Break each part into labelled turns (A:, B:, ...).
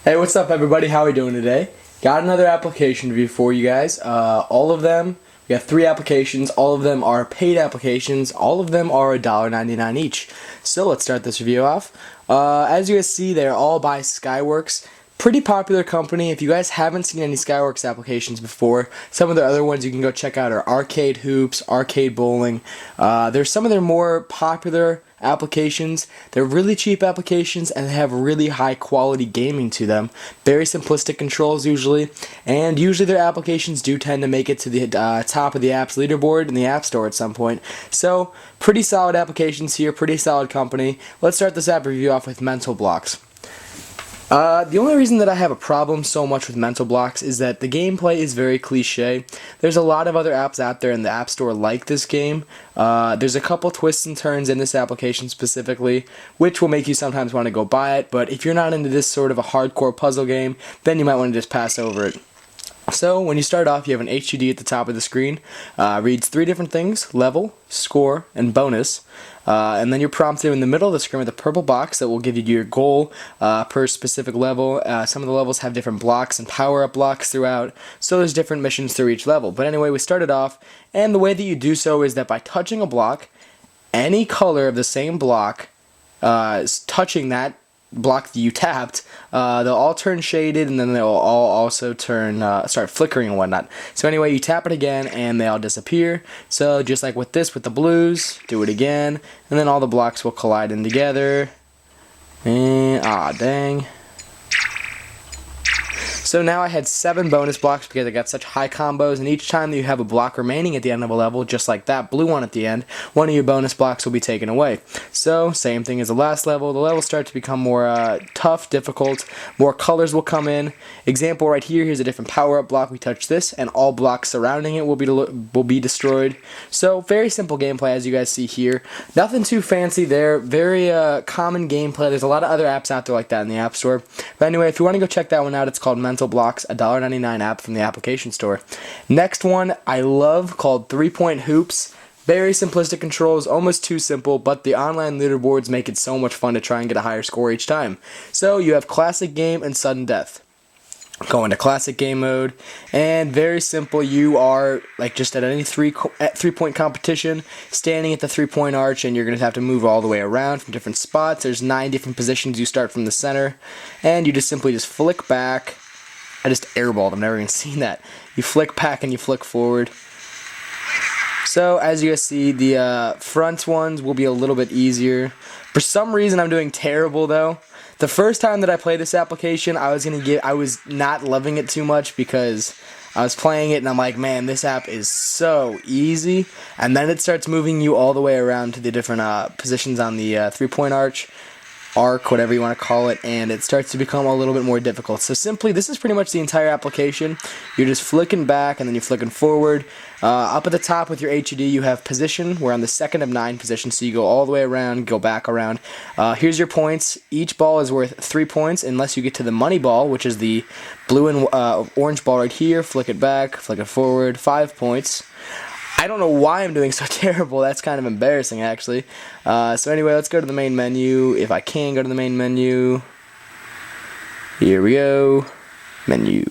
A: Hey, what's up, everybody? How are we doing today? Got another application review for you guys. All of them, we got 3 applications. All of them are paid applications. All of them are $1.99 each. So let's start this review off. As you guys see, they're all by Skyworks. Pretty popular company. If you guys haven't seen any Skyworks applications before, some of the other ones you can go check out are Arcade Hoops, Arcade Bowling. There's some of their more popular applications. They're really cheap applications and they have really high quality gaming to them. Very simplistic controls usually, and usually their applications do tend to make it to the top of the apps leaderboard in the App Store at some point. So pretty solid applications here, pretty solid company. Let's start this app review off with Mental Blocks. The only reason that I have a problem so much with Mental Blocks is that the gameplay is very cliche. There's a lot of other apps out there in the App Store like this game. There's a couple twists and turns in this application specifically, which will make you sometimes want to go buy it, but if you're not into this sort of a hardcore puzzle game, then you might want to just pass over it. So when you start off, you have an HUD at the top of the screen. Reads 3 different things: level, score, and bonus. And then you're prompted in the middle of the screen with a purple box that will give you your goal per specific level. Some of the levels have different blocks and power-up blocks throughout, so there's different missions through each level. But anyway, we started off, and the way that you do so is that by touching a block, any color of the same block touching that block that you tapped, they'll all turn shaded, and then they'll all also turn start flickering and whatnot. So anyway, you tap it again and they all disappear. So just like with this, with the blues, do it again, and then all the blocks will collide in together. And dang. So now I had 7 bonus blocks because I got such high combos, and each time that you have a block remaining at the end of a level, just like that blue one at the end, one of your bonus blocks will be taken away. So same thing as the last level. The levels start to become more tough, difficult, more colors will come in. Example right here, here's a different power-up block. We touch this and all blocks surrounding it will be destroyed. So very simple gameplay as you guys see here. Nothing too fancy there. Very common gameplay. There's a lot of other apps out there like that in the App Store. But anyway, if you want to go check that one out, it's called Mental Blocks, $1.99 app from the application store. Next one I love, called 3 Point Hoops. Very simplistic controls, almost too simple, but the online leaderboards make it so much fun to try and get a higher score each time. So you have classic game and sudden death. Go into classic game mode, and very simple. You are like just at any 3-point competition, standing at the 3-point arch, and you're going to have to move all the way around from different spots. There's 9 different positions. You start from the center, and you just simply flick back. I just airballed. I've never even seen that. You flick back and you flick forward. So as you guys see, the front ones will be a little bit easier. For some reason, I'm doing terrible though. The first time that I played this application, I was not loving it too much because I was playing it and I'm like, man, this app is so easy. And then it starts moving you all the way around to the different positions on the 3-point arc, whatever you want to call it, and it starts to become a little bit more difficult. So simply, this is pretty much the entire application. You're just flicking back and then you're flicking forward. Up at the top with your HUD, you have position. We're on the 2nd of 9 position, so you go all the way around, go back around. Here's your points. Each ball is worth 3 points unless you get to the money ball, which is the blue and orange ball right here. Flick it back, flick it forward, 5 points. I don't know why I'm doing so terrible. That's kind of embarrassing, actually. So anyway, let's go to the main menu. If I can go to the main menu. Here we go. Menu.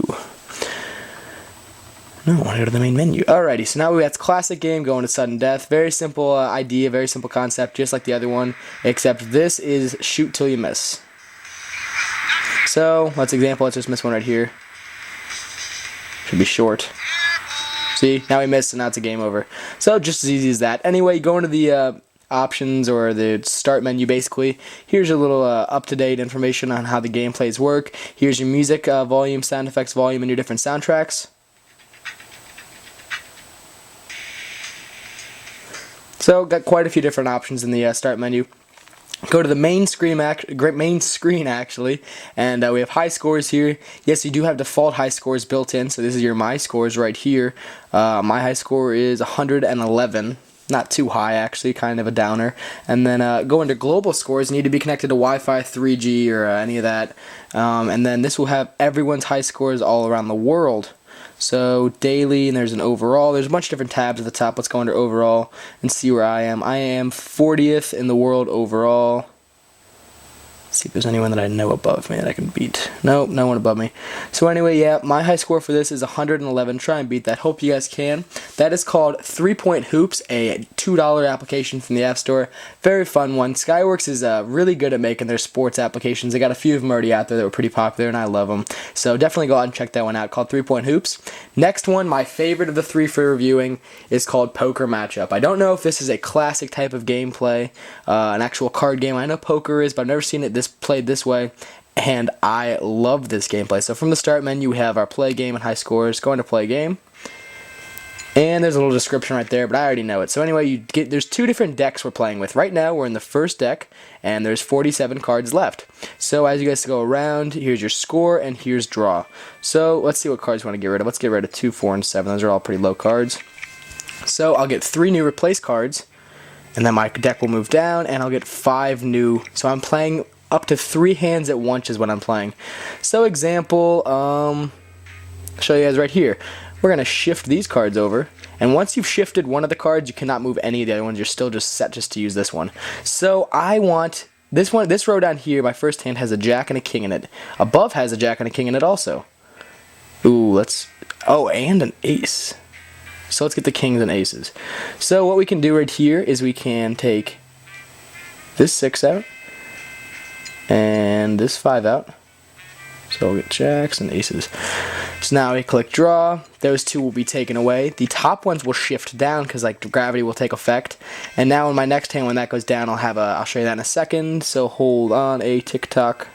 A: No, I want to go to the main menu. Alrighty, so now we got classic game going to sudden death. Very simple idea, very simple concept, just like the other one, except this is shoot till you miss. So, let's just miss one right here. Should be short. See, now we missed, and now it's a game over. So just as easy as that. Anyway, go into the options or the start menu basically. Here's a little up-to-date information on how the gameplays work. Here's your music volume, sound effects volume, and your different soundtracks. So got quite a few different options in the start menu. Go to the main screen actually, and we have high scores here. Yes, you do have default high scores built in, so this is your my scores right here. My high score is 111. Not too high actually, kind of a downer. And then go into global scores. You need to be connected to Wi-Fi, 3G, or any of that. And then this will have everyone's high scores all around the world. So daily, and there's an overall. There's a bunch of different tabs at the top. Let's go under overall and see where I am. I am 40th in the world overall. See if there's anyone that I know above me that I can beat. Nope, no one above me. So anyway, yeah, my high score for this is 111. Try and beat that. Hope you guys can. That is called 3 Point Hoops, a $2 application from the App Store. Very fun one. Skyworks is really good at making their sports applications. They got a few of them already out there that were pretty popular, and I love them. So definitely go out and check that one out, called 3 Point Hoops. Next one, my favorite of the three for reviewing, is called Poker Matchup. I don't know if this is a classic type of gameplay, an actual card game. I know poker is, but I've never seen it played this way, and I love this gameplay. So from the start menu, we have our play game and high scores. Go into play game, and there's a little description right there, but I already know it. So anyway, there's two different decks we're playing with. Right now, we're in the first deck, and there's 47 cards left. So as you guys go around, here's your score, and here's draw. So let's see what cards we want to get rid of. Let's get rid of 2, 4, and 7. Those are all pretty low cards. So I'll get 3 new replace cards, and then my deck will move down, and I'll get 5 new. So I'm playing up to 3 hands at once is what I'm playing. So example, I'll show you guys right here. We're going to shift these cards over, and once you've shifted one of the cards, you cannot move any of the other ones. You're still just set just to use this one. So I want this one. This row down here, my first hand has a jack and a king in it. Above has a jack and a king in it also. Ooh, and an ace. So let's get the kings and aces. So what we can do right here is we can take this 6 out and this 5 out. So we'll get jacks and aces. So now we click draw. Those 2 will be taken away. The top ones will shift down because like gravity will take effect. And now in my next hand, when that goes down, I'll show you that in a second. So hold on a tick-tock.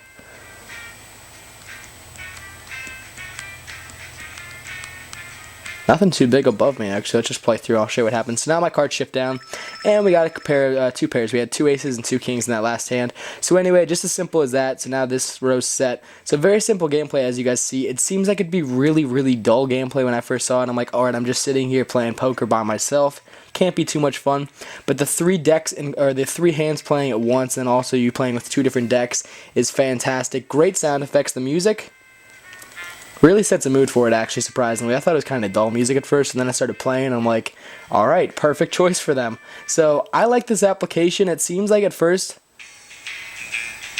A: Nothing too big above me, actually. Let's just play through. I'll show you what happens. So now my cards shift down, and we got to compare 2 pairs. We had 2 aces and 2 kings in that last hand. So anyway, just as simple as that. So now this row's set. So very simple gameplay, as you guys see. It seems like it'd be really, really dull gameplay when I first saw it. I'm like, alright, I'm just sitting here playing poker by myself. Can't be too much fun. But the 3 decks, or the 3 hands playing at once, and also you playing with 2 different decks is fantastic. Great sound effects. The music really sets a mood for it, actually, surprisingly. I thought it was kind of dull music at first, and then I started playing, and I'm like, alright, perfect choice for them. So, I like this application. It seems like at first,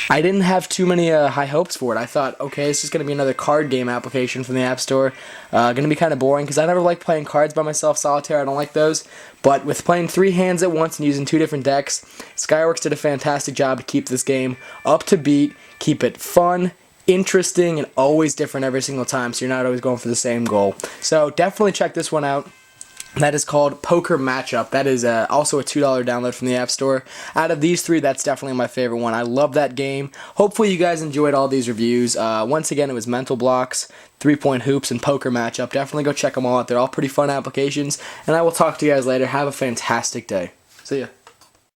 A: I didn't have too many high hopes for it. I thought, okay, it's just going to be another card game application from the App Store. Going to be kind of boring, because I never like playing cards by myself, solitaire, I don't like those. But with playing 3 hands at once and using 2 different decks, Skyworks did a fantastic job to keep this game up to beat, keep it fun, interesting, and always different every single time, so you're not always going for the same goal. So definitely check this one out. That is called Poker Matchup. That is also a $2 download from the App Store. Out of these 3, that's definitely my favorite one. I love that game. Hopefully you guys enjoyed all these reviews. Once again, it was Mental Blocks, 3 Point Hoops, and Poker Matchup. Definitely go check them all out. They're all pretty fun applications, and I will talk to you guys later. Have a fantastic day. See ya.